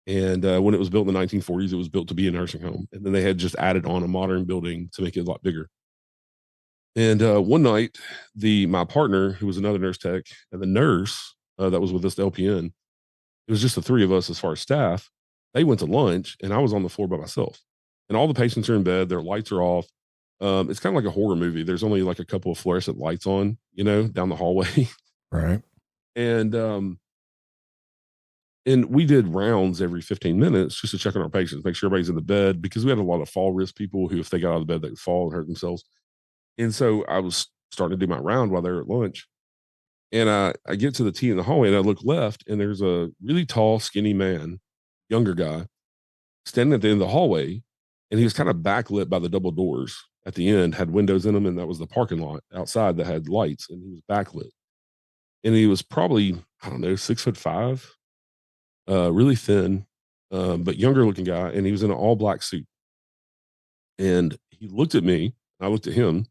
And when it was built in the 1940s, it was built to be a nursing home. And then they had just added on a modern building to make it a lot bigger. And one night, my partner, who was another nurse tech, and the nurse that was with us, the LPN, it was just the three of us as far as staff. They went to lunch, and I was on the floor by myself. And all the patients are in bed. Their lights are off. It's kind of like a horror movie. There's only like a couple of fluorescent lights on, down the hallway. Right. And we did rounds every 15 minutes just to check on our patients, make sure everybody's in the bed, because we had a lot of fall risk people who, if they got out of bed, they'd fall and hurt themselves. And so I was starting to do my round while they were at lunch. And I get to the T in the hallway, and I look left, and there's a really tall, skinny man, younger guy, standing at the end of the hallway. And he was kind of backlit by the double doors at the end, had windows in them, and that was the parking lot outside that had lights, and he was backlit. And he was probably, 6'5", really thin, but younger looking guy, and he was in an all black suit. And he looked at me, I looked at him,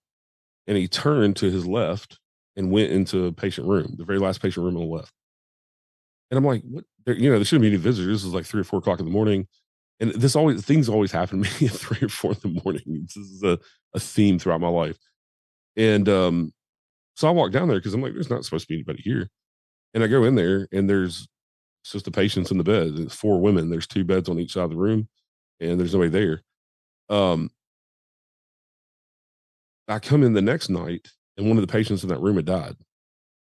and he turned to his left and went into a patient room, the very last patient room on the left. And I'm like, what? There shouldn't be any visitors. This is like 3 or 4 o'clock in the morning. And things always happen to me at 3 or 4 in the morning. This is a theme throughout my life. And so I walk down there because I'm like, there's not supposed to be anybody here. And I go in there, and there's just the patients in the bed. It's 4 women. There's 2 beds on each side of the room, and there's nobody there. I come in the next night, and one of the patients in that room had died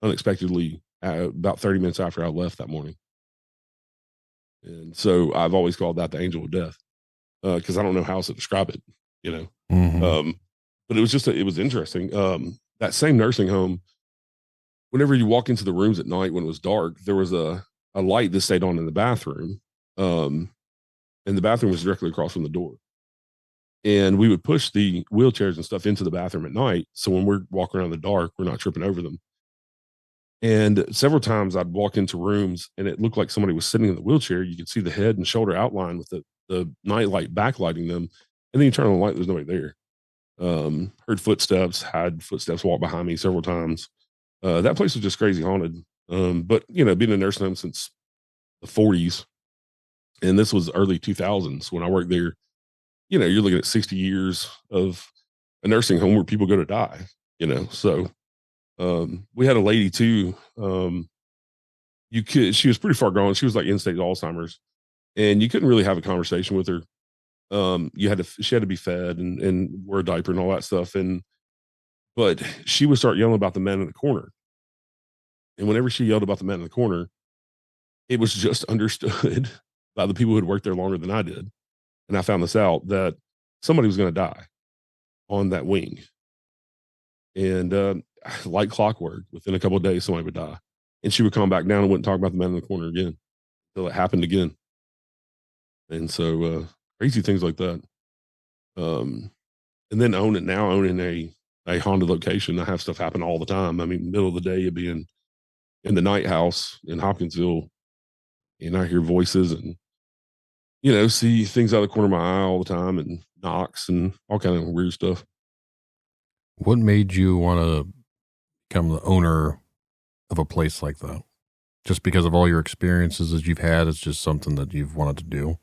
unexpectedly about 30 minutes after I left that morning. And so I've always called that the angel of death, because I don't know how else to describe it, Mm-hmm. But it was interesting. That same nursing home, whenever you walk into the rooms at night when it was dark, there was a light that stayed on in the bathroom. And the bathroom was directly across from the door. And we would push the wheelchairs and stuff into the bathroom at night. So when we're walking around in the dark, we're not tripping over them. And several times I'd walk into rooms, and it looked like somebody was sitting in the wheelchair. You could see the head and shoulder outline with the nightlight backlighting them. And then you turn on the light, there's nobody there. Heard footsteps, had footsteps walk behind me several times. That place was just crazy haunted. But, being a nursing home since the 40s, and this was early 2000s when I worked there, you're looking at 60 years of a nursing home where people go to die, so we had a lady too. She was pretty far gone. She was like end-stage Alzheimer's, and you couldn't really have a conversation with her. She had to be fed and wear a diaper and all that stuff. But she would start yelling about the man in the corner. And whenever she yelled about the man in the corner, it was just understood by the people who had worked there longer than I did. And I found this out, that somebody was going to die on that wing. And like clockwork, within a couple of days, somebody would die. And she would come back down and wouldn't talk about the man in the corner again until it happened again. And so crazy things like that. And then owning a haunted location. I have stuff happen all the time. I mean, middle of the day, you'd be in the night house in Hopkinsville, and I hear voices and, see things out of the corner of my eye all the time, and knocks and all kind of weird stuff. What made you want to become the owner of a place like that? Just because of all your experiences that you've had, it's just something that you've wanted to do?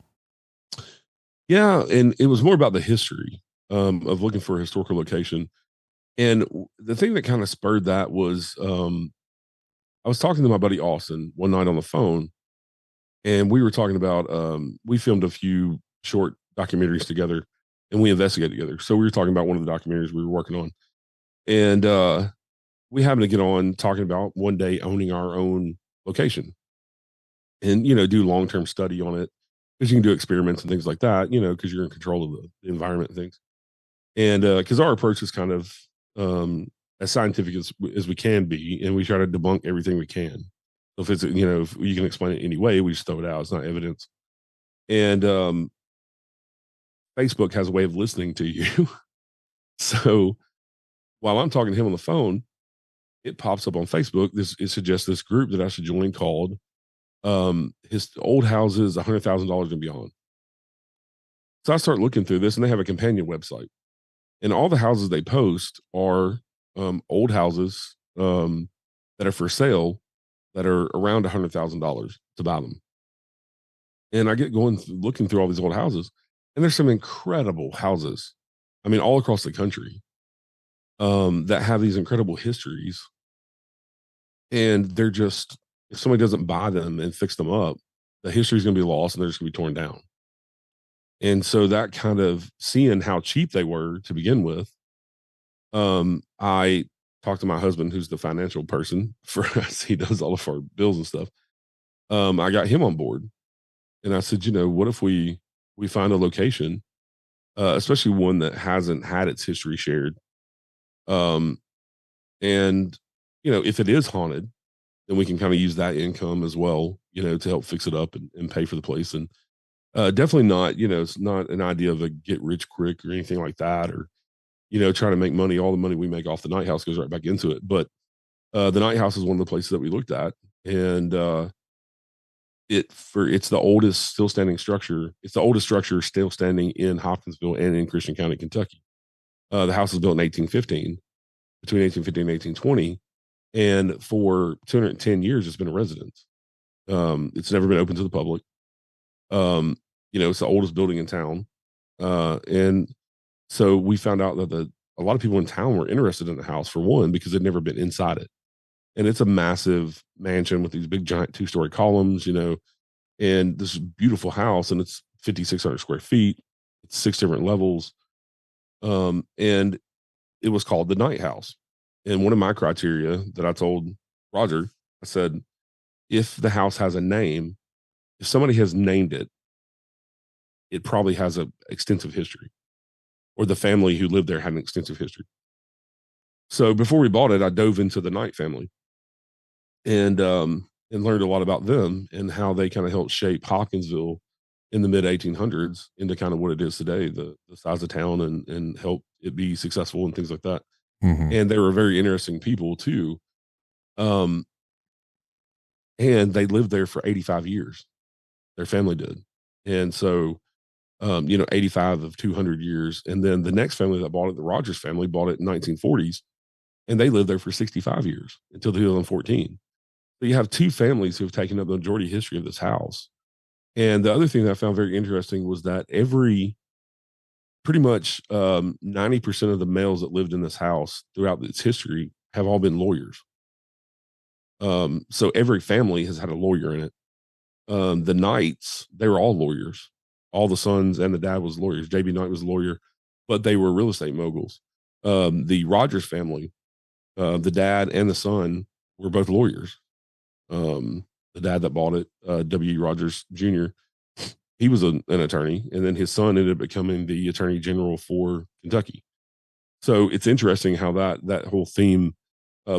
Yeah, and it was more about the history of looking for a historical location. And the thing that kind of spurred that was I was talking to my buddy Austin one night on the phone, and we were talking about we filmed a few short documentaries together, and we investigated together. So we were talking about one of the documentaries we were working on, and we happened to get on talking about one day owning our own location, and do long-term study on it, because you can do experiments and things like that, because you're in control of the environment and things. And because our approach is kind of as scientific as we can be, and we try to debunk everything we can. So if it's, if you can explain it any way, we just throw it out. It's not evidence. And Facebook has a way of listening to you. So while I'm talking to him on the phone, it pops up on Facebook. It suggests this group that I should join called His old houses, $100,000 and beyond. So I start looking through this, and they have a companion website, and all the houses they post are old houses that are for sale that are around $100,000 to buy them. And I get looking through all these old houses, and there's some incredible houses. I mean, all across the country that have these incredible histories, and they're just, if somebody doesn't buy them and fix them up, the history is going to be lost, and they're just going to be torn down. And so that kind of seeing how cheap they were to begin with, I talked to my husband, who's the financial person for us. He does all of our bills and stuff. I got him on board, and I said, what if we find a location, especially one that hasn't had its history shared, and if it is haunted, then we can kind of use that income as well, to help fix it up and pay for the place. And definitely not, it's not an idea of a get rich quick or anything like that, or trying to make money. All the money we make off the night house goes right back into it. But the night house is one of the places that we looked at, and it's the oldest still standing structure. It's the oldest structure still standing in Hopkinsville and in Christian County, Kentucky. The house was built in 1815, between 1850 and 1820, and for 210 years it's been a residence. It's never been open to the public. It's the oldest building in town, and so we found out that a lot of people in town were interested in the house, for one, because they'd never been inside it. And it's a massive mansion with these big giant 2-story columns, and this beautiful house, and it's 5,600 square feet. It's 6 different levels. And it was called the Night House. And one of my criteria that I told Roger, I said, if the house has a name, if somebody has named it, it probably has an extensive history, or the family who lived there had an extensive history. So before we bought it, I dove into the Knight family and learned a lot about them and how they kind of helped shape Hopkinsville in the mid 1800s into kind of what it is today, the size of town, and help it be successful and things like that. Mm-hmm. And they were very interesting people too. And they lived there for 85 years. Their family did. And so, 85 of 200 years. And then the next family that bought it, the Rogers family, bought it in 1940s, and they lived there for 65 years until 2014. So you have two families who have taken up the majority history of this house. And the other thing that I found very interesting was that pretty much 90% of the males that lived in this house throughout its history have all been lawyers. So every family has had a lawyer in it. The Knights, they were all lawyers. All the sons and the dad was lawyers. J.B. Knight was a lawyer, but they were real estate moguls. The Rogers family, the dad and the son were both lawyers. The dad that bought it, W. Rogers Jr., he was an attorney, and then his son ended up becoming the attorney general for Kentucky. So it's interesting how that whole theme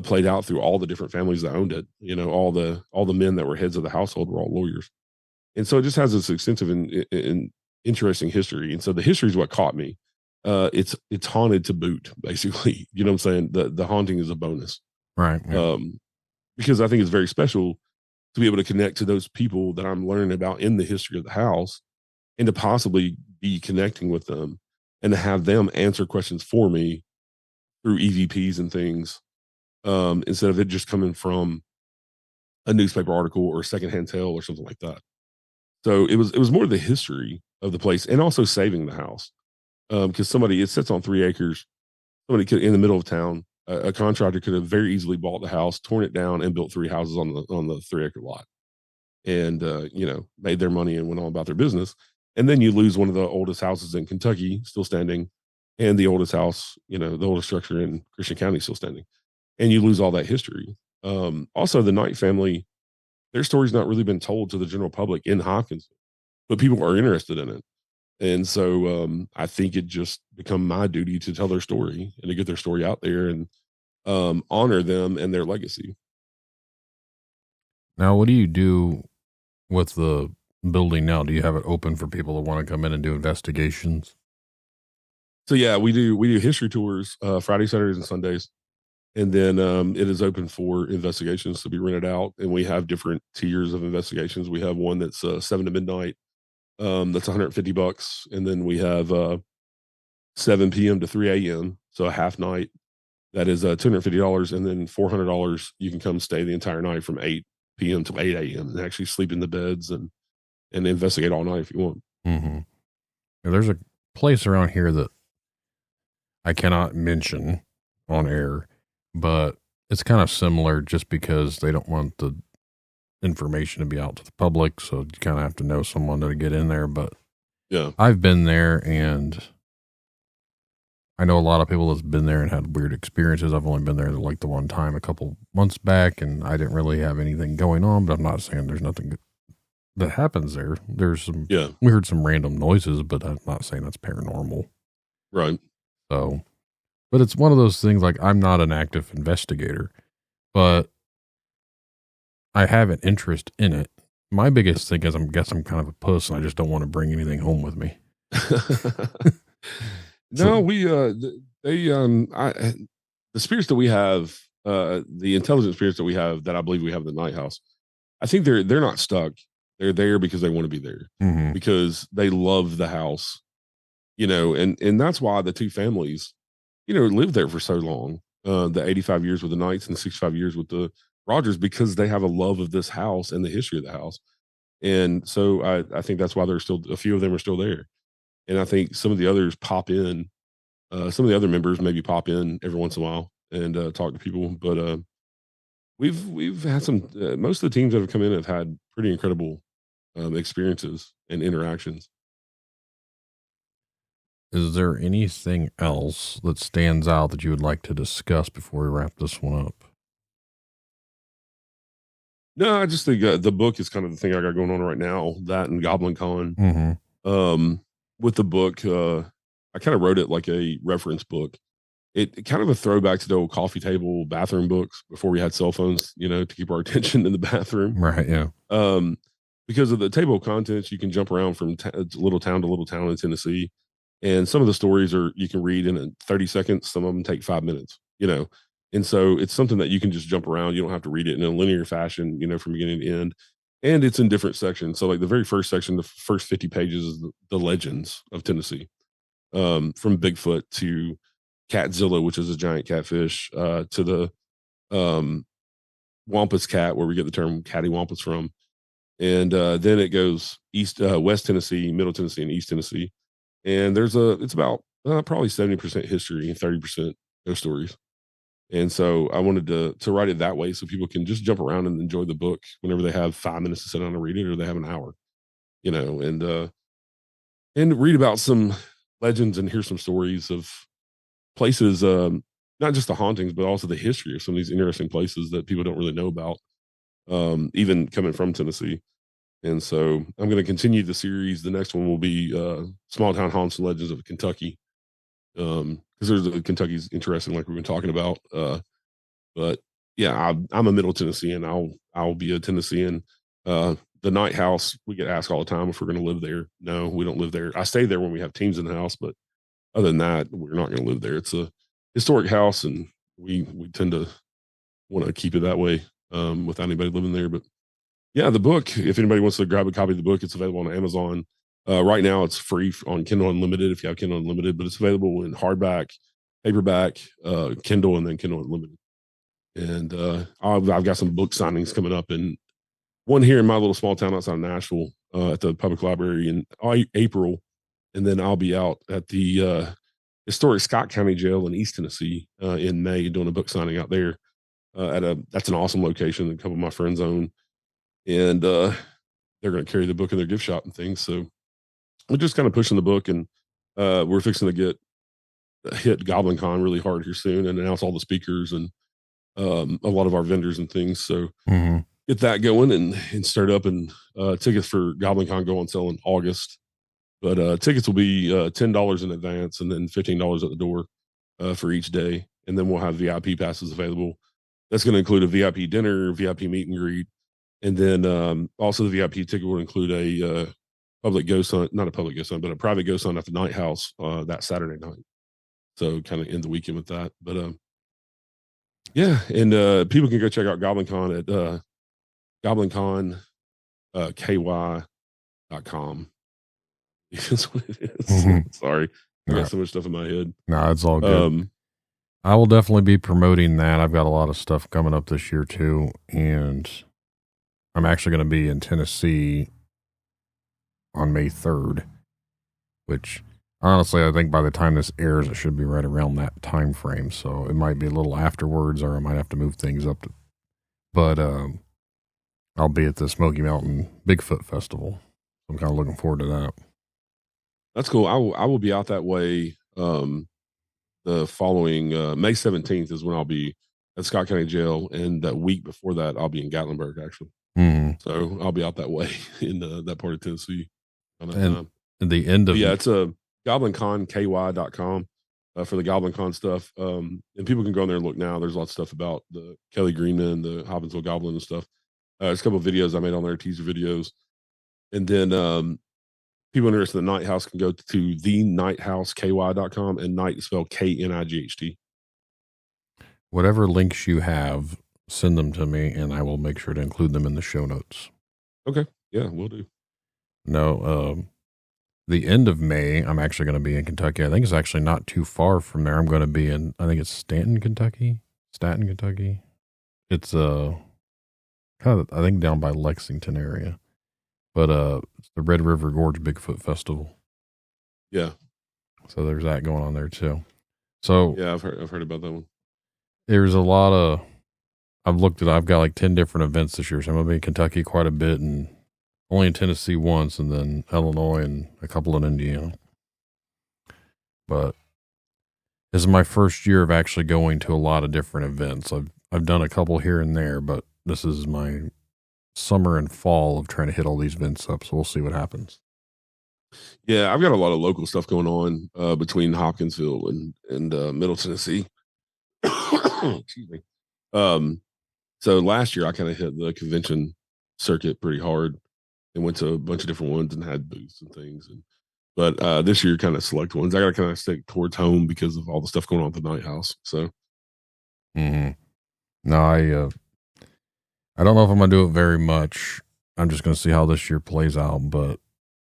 played out through all the different families that owned it. All the men that were heads of the household were all lawyers. And so it just has this extensive and interesting history. And so the history is what caught me. It's haunted to boot, basically. You know what I'm saying? The haunting is a bonus. Right. Yeah. Because I think it's very special to be able to connect to those people that I'm learning about in the history of the house, and to possibly be connecting with them and to have them answer questions for me through EVPs and things, instead of it just coming from a newspaper article or a secondhand tale or something like that. So it was more the history of the place, and also saving the house. Because it sits on 3 acres. Somebody could, in the middle of town, a contractor could have very easily bought the house, torn it down, and built 3 houses on the 3-acre lot, and made their money and went on about their business. And then you lose one of the oldest houses in Kentucky still standing, and the oldest house, the oldest structure in Christian County still standing, and you lose all that history. Also, the Knight family, their story's not really been told to the general public in Hopkinsville, but people are interested in it. And so I think it just become my duty to tell their story and to get their story out there and honor them and their legacy. Now, what do you do with the building now? Do you have it open for people that want to come in and do investigations? So yeah, we do history tours Friday, Saturdays, and Sundays. And then it is open for investigations to be rented out. And we have different tiers of investigations. We have one that's 7 to midnight. That's $150. And then we have 7 p.m. to 3 a.m. So a half night. That is $250. And then $400, you can come stay the entire night from 8 p.m. to 8 a.m. and actually sleep in the beds and investigate all night if you want. Mm-hmm. There's a place around here that I cannot mention on air, but it's kind of similar just because they don't want the information to be out to the public. So you kind of have to know someone to get in there. But yeah, I've been there and I know a lot of people that's been there and had weird experiences. I've only been there like the one time a couple months back and I didn't really have anything going on, but I'm not saying there's nothing that happens there. There's some, we heard some random noises, but I'm not saying that's paranormal. Right. So, but it's one of those things like I'm not an active investigator, but I have an interest in it. My biggest thing is I'm kind of a puss and I just don't want to bring anything home with me. No, the spirits that we have, the intelligent spirits that we have, that I believe we have in the night house, I think they're not stuck. They're there because they want to be there, because they love the house, and that's why the two families, lived there for so long, the 85 years with the Knights and the 65 years with the Rogers, because they have a love of this house and the history of the house. And so I think that's why there's still a few of them are still there. And I think some of the others pop in, some of the other members maybe pop in every once in a while and talk to people. But we've had some, most of the teams that have come in have had pretty incredible experiences and interactions. Is there anything else that stands out that you would like to discuss before we wrap this one up? No, I just think the book is kind of the thing I got going on right now, that and GoblinCon. Mm-hmm. With the book, I kind of wrote it like a reference book. It kind of a throwback to the old coffee table bathroom books before we had cell phones, to keep our attention in the bathroom. Right. Yeah. Because of the table of contents, you can jump around from little town to little town in Tennessee. And some of the stories you can read in 30 seconds. Some of them take 5 minutes, And so it's something that you can just jump around. You don't have to read it in a linear fashion, from beginning to end. And it's in different sections. So like the very first section, the first 50 pages is the legends of Tennessee, from Bigfoot to Catzilla, which is a giant catfish, to the Wampus cat, where we get the term cattywampus from. And then it goes West Tennessee, Middle Tennessee, and East Tennessee. And it's about probably 70% history and 30% ghost stories. And so I wanted to write it that way so people can just jump around and enjoy the book whenever they have 5 minutes to sit down and read it, or they have an hour, and read about some legends and hear some stories of places, not just the hauntings, but also the history of some of these interesting places that people don't really know about, even coming from Tennessee. And so I'm going to continue the series. The next one will be Small Town Haunts and Legends of Kentucky. Because Kentucky's interesting, like we've been talking about. But yeah, I'm a Middle Tennessean. I'll be a Tennessean. The Night House, we get asked all the time if we're going to live there. No, we don't live there. I stay there when we have teams in the house, but other than that, we're not going to live there. It's a historic house, and we tend to want to keep it that way, without anybody living there. But yeah, the book, if anybody wants to grab a copy of the book, it's available on Amazon. Right now it's free on Kindle Unlimited if you have Kindle Unlimited, but it's available in hardback, paperback, Kindle, and then Kindle Unlimited. And I've got some book signings coming up, and one here in my little small town outside of Nashville, at the public library in April. And then I'll be out at the historic Scott County Jail in East Tennessee in May, doing a book signing out there. That's an awesome location that a couple of my friends own, and they're going to carry the book in their gift shop and things. So we're just kind of pushing the book, and we're fixing to hit GoblinCon really hard here soon and announce all the speakers and a lot of our vendors and things. So get that going and start up. And tickets for GoblinCon go on sale in August. But tickets will be $10 in advance and then $15 at the door for each day. And then we'll have VIP passes available. That's going to include a VIP dinner, VIP meet and greet. And then also the VIP ticket will include a public ghost hunt, not a public ghost hunt, but a private ghost hunt at the Night House that Saturday night. So kind of end the weekend with that. But Yeah, and people can go check out GoblinCon at GoblinCon, That's what it is. Mhm. Sorry, I No, got so much stuff in my head. no, it's all good. I will definitely be promoting that. I've got a lot of stuff coming up this year too, and I'm actually going to be in Tennessee on May 3rd, which honestly, I think by the time this airs, it should be right around that time frame. So it might be a little afterwards, or I might have to move things up. But I'll be at the Smoky Mountain Bigfoot Festival. I'm kind of looking forward to that. That's cool. I will be out that way. The following May 17th is when I'll be at Scott County Jail, and that week before that, I'll be in Gatlinburg actually. Mm-hmm. So I'll be out that way in that part of Tennessee. And at the end of Mm-hmm. it's a GoblinConKY.com for the GoblinCon stuff. And people can go in there and look now. There's lots of stuff about the Kelly Greenman, the Hopkinsville Goblin and stuff. There's a couple of videos I made on there, teaser videos. And then people interested in the Night House can go to thenightHouseKY.com, and night is spelled KNIGHT. whatever links you have, send them to me, and I will make sure to include them in the show notes. Okay. Yeah, we'll do. No, the end of May, I'm actually going to be in Kentucky. I think it's actually not too far from there. I'm going to be in, I think it's Staten, Kentucky. It's kind of, I think, down by Lexington area. But it's the Red River Gorge Bigfoot Festival. Yeah. So there's that going on there too. So yeah, I've heard about that one. There's a lot of, I've got like 10 different events this year. So I'm going to be in Kentucky quite a bit, and only in Tennessee once, and then Illinois and a couple in Indiana. But this is my first year of actually going to a lot of different events. I've done a couple here and there, but this is my summer and fall of trying to hit all these events up. So we'll see what happens. Yeah, I've got a lot of local stuff going on between Hopkinsville and Middle Tennessee. Excuse me. So last year I kind of hit the convention circuit pretty hard and went to a bunch of different ones and had booths and things. But this year, kind of select ones. I got to kind of stick towards home because of all the stuff going on at the Night House. So, no, I don't know if I'm gonna do it very much. I'm just gonna see how this year plays out. But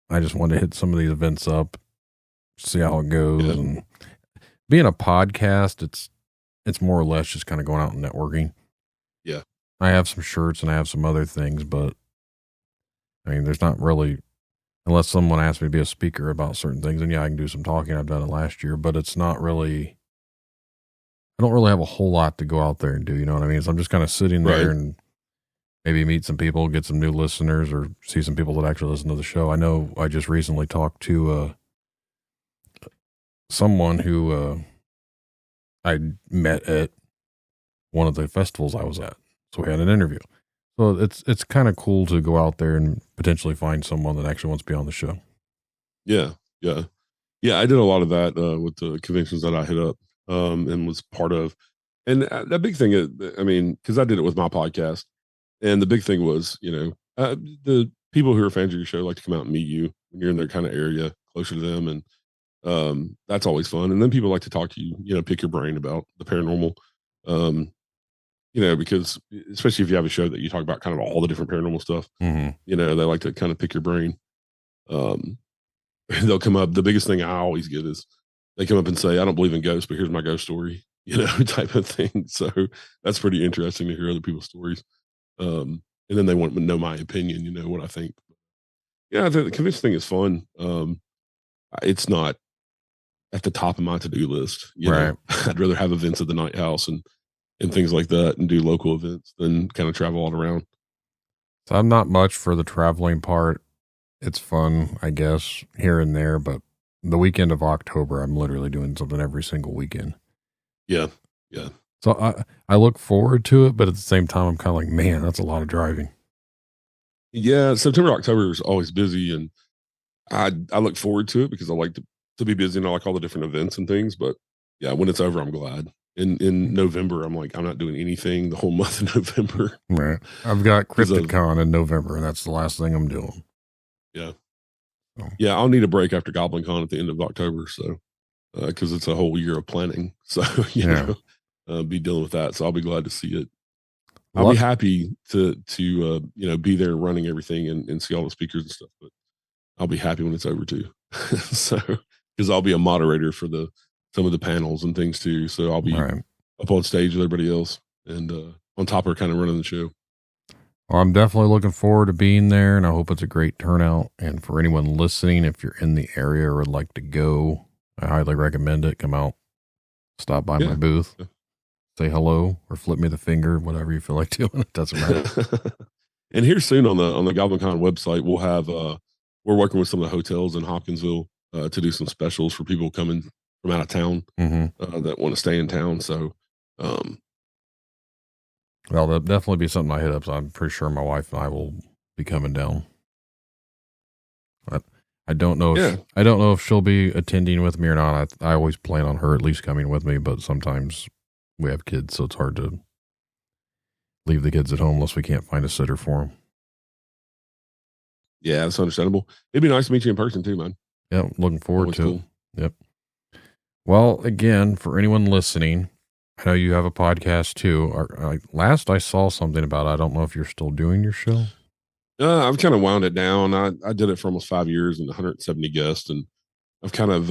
I just wanted to hit some of these events up, see how it goes. Yeah. And being a podcast, it's more or less just kind of going out and networking. Yeah, I have some shirts and I have some other things, but I mean, there's not really, unless someone asks me to be a speaker about certain things, and yeah, I can do some talking. I've done it last year, but it's not really, I don't really have a whole lot to go out there and do. You know what I mean? So I'm just kind of sitting there Right. and maybe meet some people, get some new listeners, or see some people that actually listen to the show. I know I just recently talked to someone who I met at one of the festivals I was at. So we had an interview. So it's kind of cool to go out there and potentially find someone that actually wants to be on the show. yeah. I did a lot of that with the conventions that I hit up and was part of. And the big thing is, I mean, because I did it with my podcast, and the big thing was, the people who are fans of your show like to come out and meet you when you're in their kind of area, closer to them, and that's always fun. And then people like to talk to you, pick your brain about the paranormal. Because especially if you have a show that you talk about kind of all the different paranormal stuff, Mm-hmm. they like to kind of pick your brain. They'll come up. The biggest thing I always get is they come up and say, I don't believe in ghosts, but here's my ghost story, type of thing. So that's pretty interesting to hear other people's stories. And then they want to know my opinion, what I think. Yeah, the convention thing is fun. It's not at the top of my to-do list. Right. I'd rather have events at the Night House and things like that and do local events than kind of travel all around. So I'm not much for the traveling part. It's fun, I guess, here and there, but the weekend of October, I'm literally doing something every single weekend. Yeah. So I look forward to it, but at the same time, I'm kind of like, man, that's a lot of driving. Yeah, September, October is always busy, and I look forward to it because I like to be busy and I like all the different events and things. But yeah, when it's over, I'm glad. In November, I'm like, I'm not doing anything the whole month of November. Right. I've got CryptidCon in November, and that's the last thing I'm doing. Yeah. So. Yeah, I'll need a break after GoblinCon at the end of October, so because it's a whole year of planning. So be dealing with that. So I'll be glad to see it. I'll be happy to be there running everything and see all the speakers and stuff, but I'll be happy when it's over too. So, because I'll be a moderator for some of the panels and things too. So I'll be up on stage with everybody else and on top of kind of running the show. Well, I'm definitely looking forward to being there, and I hope it's a great turnout. And for anyone listening, if you're in the area or would like to go, I highly recommend it. Come out, stop by my booth. Yeah. Say hello or flip me the finger, whatever you feel like doing. It doesn't matter. And here soon on the GoblinCon website, we'll have we're working with some of the hotels in Hopkinsville to do some specials for people coming from out of town that want to stay in town. So, well, that'll definitely be something I hit up. So I'm pretty sure my wife and I will be coming down. I don't know. I don't know if she'll be attending with me or not. I always plan on her at least coming with me, but sometimes we have kids, so it's hard to leave the kids at home unless we can't find a sitter for them. Yeah, that's understandable. It'd be nice to meet you in person too, man. Yeah, looking forward to it. Yep. Well, again, for anyone listening, I know you have a podcast too. Last I saw something about it. I don't know if you're still doing your show. I've kind of wound it down. I did it for almost 5 years and 170 guests, and I've kind of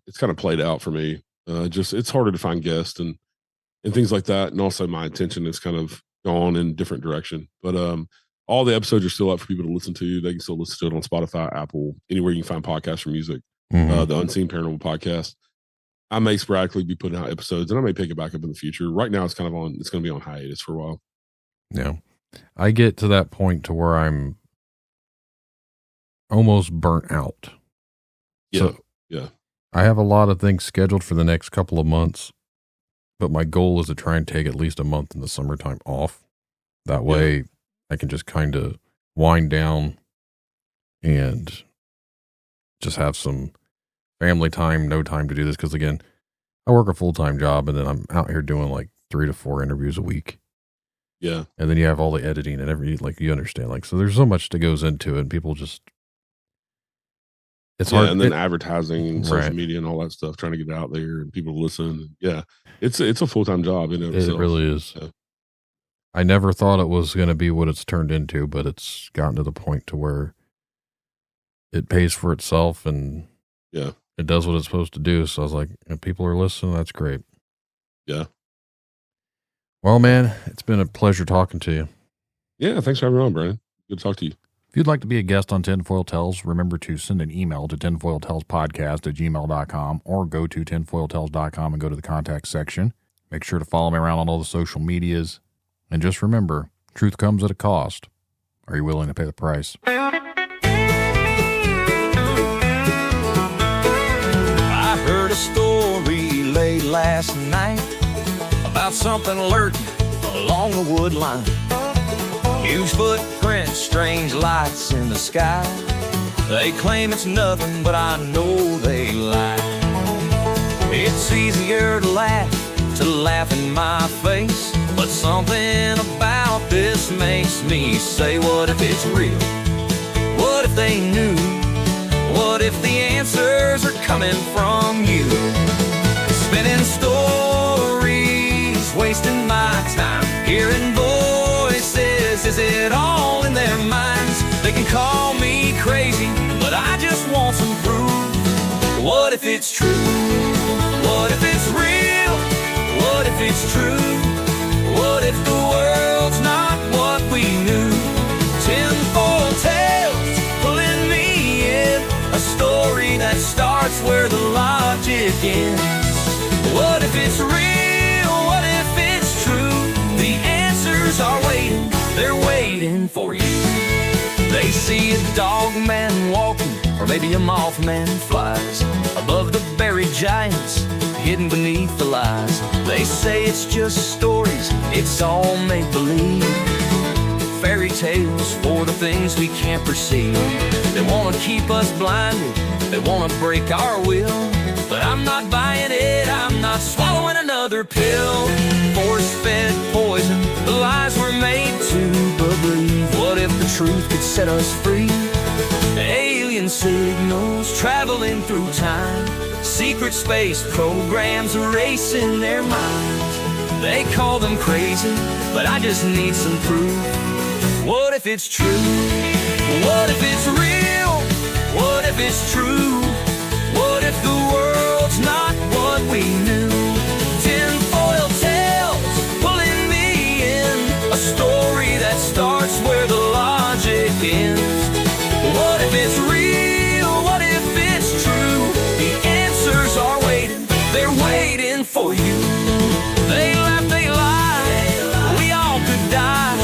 it's kind of played out for me. Just it's harder to find guests and things like that, and also my attention has kind of gone in a different direction. But all the episodes are still up for people to listen to. They can still listen to it on Spotify, Apple, anywhere you can find podcasts for music. The Unseen Paranormal Podcast. I may sporadically be putting out episodes, and I may pick it back up in the future. Right now, it's going to be on hiatus for a while. Yeah, I get to that point to where I'm almost burnt out. Yeah, I have a lot of things scheduled for the next couple of months, but my goal is to try and take at least a month in the summertime off. That way, I can just kind of wind down and just have some family time, no time to do this. Because again, I work a full-time job and then I'm out here doing like 3 to 4 interviews a week. Yeah. And then you have all the editing and you understand, so there's so much that goes into it, and people just, it's hard. And then advertising and social media and all that stuff, trying to get it out there and people to listen. Yeah. It's a full-time job in itself. It really is. Yeah. I never thought it was going to be what it's turned into, but it's gotten to the point to where it pays for itself and it does what it's supposed to do. So I was like, if people are listening, that's great. Yeah. Well, man, it's been a pleasure talking to you. Yeah. Thanks for having me on, Brandon. Good to talk to you. If you'd like to be a guest on Tinfoil Tales, remember to send an email to tinfoiltalespodcast@gmail.com or go to tinfoiltales.com and go to the contact section. Make sure to follow me around on all the social medias. And just remember, truth comes at a cost. Are you willing to pay the price? I heard a story late last night about something lurking along the wood line. Huge footprints, strange lights in the sky. They claim it's nothing, but I know they lie. It's easier to laugh in my face, but something about this makes me say, what if it's real? What if they knew? What if the answers are coming from you? Spinning stories, wasting my time, hearing voices, is it all in their minds? They can call me crazy, but I just want some proof. What if it's true? What if it's real? What if it's true? What if the world's not what we knew? Tinfoil Tales, pulling me in, a story that starts where the logic ends. What if it's real? What if it's true? The answers are waiting, they're waiting for you. They see a dog man walking, or maybe a mothman flies above the buried giants, hidden beneath the lies. They say it's just stories, it's all make-believe. Fairy tales for the things we can't perceive. They want to keep us blinded, they want to break our will. But I'm not buying it, I'm not swallowing another pill. Force-fed poison, the lies we're made to believe. What if the truth could set us free? Alien signals traveling through time, secret space programs erasing their minds. They call them crazy, but I just need some proof. What if it's true? What if it's real? What if it's true? What if the world's not what we knew? Tinfoil tales pulling me in, a story that starts where the logic ends. What if it's real? What if it's true? The answers are waiting, they're waiting for you. They laugh, they lie, we all could die,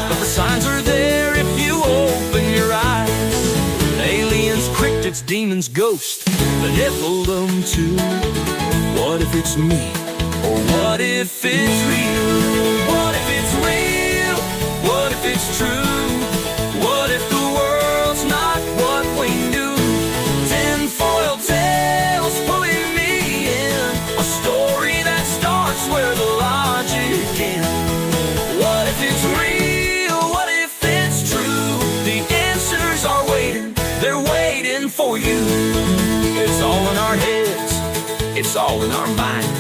but the signs are there if you open your eyes. Aliens, cryptids, demons, ghosts, the Nephilim too. What if it's me? Or what if it's real? What if it's real? What if it's true? What if the world's not what we knew? Tinfoil tales pulling me in, a story that starts where the logic ends. What if it's real? What if it's true? The answers are waiting, they're waiting for you. It's all in our heads, it's all in our minds.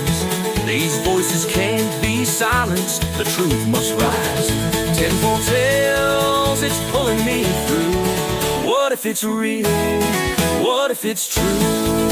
These voices can't be silenced, the truth must rise. Tinfoil tales, it's pulling me through. What if it's real? What if it's true?